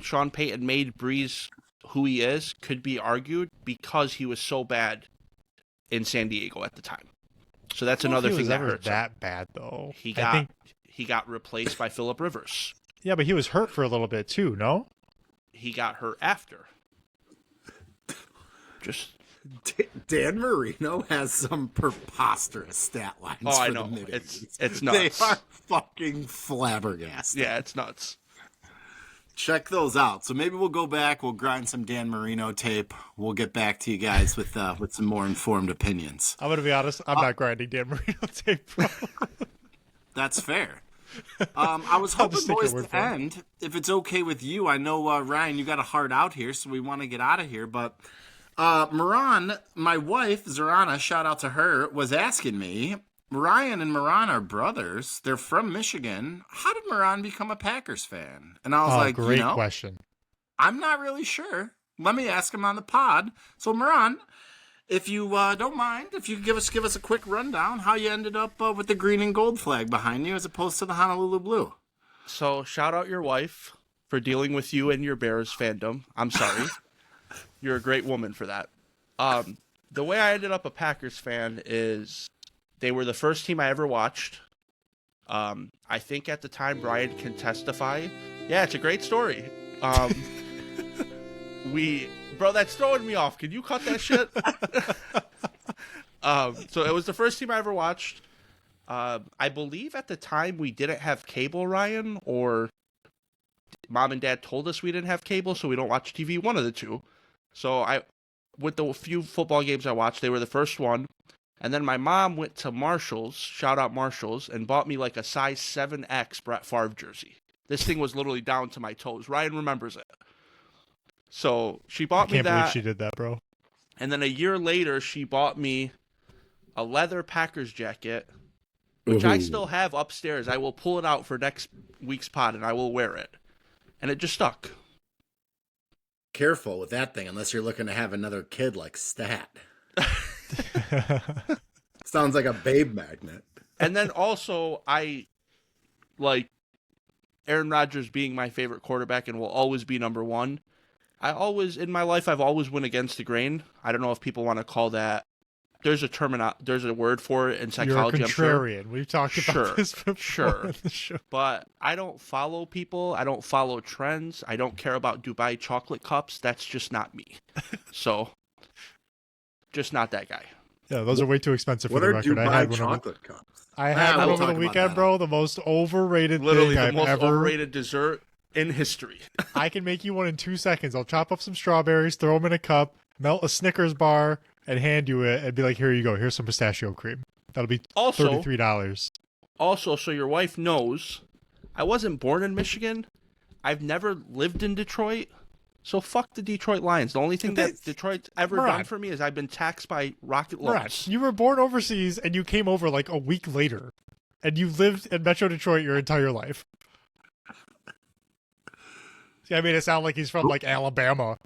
Sean Payton made Breeze who he is could be argued because he was so bad in San Diego at the time. So that's another thing that hurts. That bad though. He got replaced by Phillip Rivers. Yeah, but he was hurt for a little bit too. No, he got hurt after. Just Dan Marino has some preposterous stat lines. Oh, I for know. The mid-80s. It's nuts. They are fucking flabbergasted. Yeah, it's nuts. Check those out. So maybe we'll go back. We'll grind some Dan Marino tape. We'll get back to you guys with some more informed opinions. I'm gonna be honest. I'm not grinding Dan Marino tape, bro. That's fair. I was hoping, boys, to end. If it's okay with you, I know Ryan, you got a heart out here, so we want to get out of here. But Moran, my wife Zorana, shout out to her, was asking me. Ryan and Moran are brothers. They're from Michigan. How did Moran become a Packers fan? And I was like, great question. I'm not really sure. Let me ask him on the pod. So, Moran, if you don't mind, if you give us a quick rundown how you ended up with the green and gold flag behind you as opposed to the Honolulu blue. So, shout out your wife for dealing with you and your Bears fandom. I'm sorry. You're a great woman for that. The way I ended up a Packers fan is they were the first team I ever watched. I think at the time Brian can testify. Yeah, it's a great story. Bro, that's throwing me off. Can you cut that shit? So it was the first team I ever watched. I believe at the time we didn't have cable, Ryan, or mom and dad told us we didn't have cable, so we don't watch TV, one of the two. So with the few football games I watched, they were the first one. And then my mom went to Marshall's, shout out Marshall's, and bought me like a size 7X Brett Favre jersey. This thing was literally down to my toes. Ryan remembers it. So she bought me that. I can't believe she did that, bro. And then a year later, she bought me a leather Packers jacket, which I still have upstairs. I will pull it out for next week's pod, and I will wear it. And it just stuck. Careful with that thing, unless you're looking to have another kid like Stat. Sounds like a babe magnet. And then also, I like Aaron Rodgers being my favorite quarterback and will always be number one. In my life, I've always went against the grain. I don't know if people want to call that. There's a word for it in psychology. You're a contrarian. I'm sure. We've talked about this before. Sure. On the show. But I don't follow people. I don't follow trends. I don't care about Dubai chocolate cups. That's just not me. So, just not that guy. Yeah, those are way too expensive for What the are record. Dubai chocolate cups? I had one we'll over the talk about weekend, that. bro. The most overrated Literally thing the I've most ever. overrated dessert in history. I can make you one in 2 seconds. I'll chop up some strawberries, throw them in a cup, melt a Snickers bar, and hand you it, and be like, "Here you go. Here's some pistachio cream. That'll be $33." Also, so your wife knows, I wasn't born in Michigan. I've never lived in Detroit. So fuck the Detroit Lions. The only thing that Detroit's ever done for me is I've been taxed by rocket loans. You were born overseas, and you came over like a week later, and you lived in Metro Detroit your entire life. See, I made it sound like he's from like Alabama.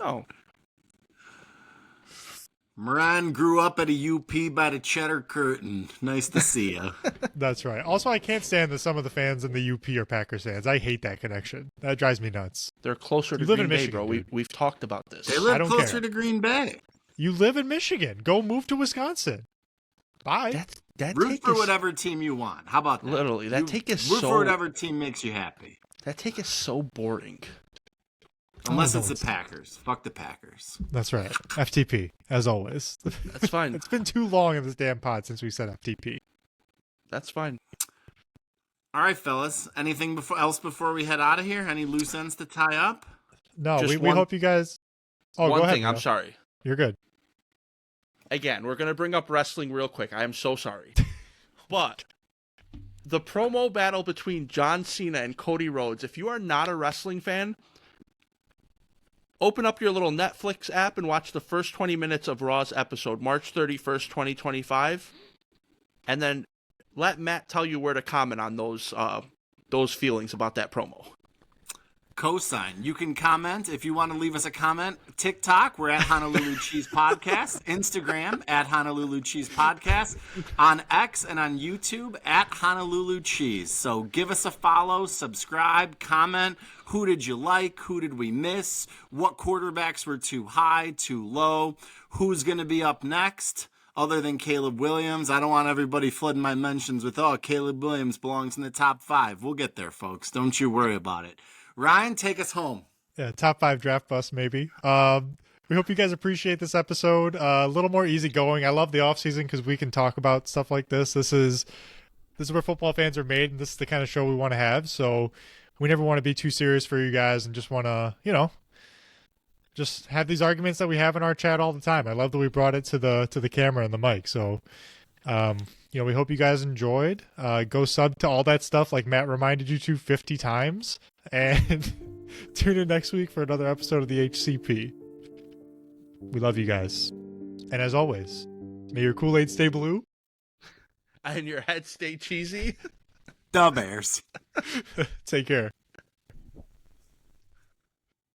No. Moran grew up at a UP by the Cheddar Curtain. Nice to see you. That's right. Also, I can't stand that some of the fans in the UP are Packers fans. I hate that connection. That drives me nuts. They're closer to You live Green in Bay, Michigan, bro. dude. We've talked about this. They I live don't closer care. to Green Bay. You live in Michigan. Go move to Wisconsin. Bye. That Root take for is, whatever team you want. How about that? Literally, that take is root so. for whatever team makes you happy. That take is so boring. Unless no, it's the it's Packers. Fuck the Packers. That's right. FTP, as always. That's fine. It's been too long in this damn pod since we said FTP. That's fine. All right, fellas. Anything else before we head out of here? Any loose ends to tie up? No, Just we one- hope you guys. Oh, One go ahead. thing, I'm Leo. sorry. You're good. Again, we're going to bring up wrestling real quick. I am so sorry. But the promo battle between John Cena and Cody Rhodes, if you are not a wrestling fan, open up your little Netflix app and watch the first 20 minutes of Raw's episode, March 31st, 2025. And then let Matt tell you where to comment on those feelings about that promo. Cosign. You can comment if you want to leave us a comment. TikTok, we're at Honolulu Cheese Podcast. Instagram, at Honolulu Cheese Podcast. On X and on YouTube, at Honolulu Cheese. So give us a follow, subscribe, comment. Who did you like? Who did we miss? What quarterbacks were too high, too low? Who's going to be up next? Other than Caleb Williams. I don't want everybody flooding my mentions with, oh, Caleb Williams belongs in the top 5. We'll get there, folks. Don't you worry about it. Ryan, take us home. Yeah, top 5 draft bust maybe. We hope you guys appreciate this episode. A little more easygoing. I love the off season because we can talk about stuff like this. This is where football fans are made, and this is the kind of show we want to have. So we never want to be too serious for you guys, and just want to, just have these arguments that we have in our chat all the time. I love that we brought it to the camera and the mic. So, we hope you guys enjoyed. Go sub to all that stuff like Matt reminded you to 50 times. And tune in next week for another episode of the HCP. We love you guys. And as always, may your Kool-Aid stay blue. And your head stay cheesy. The Bears. Take care.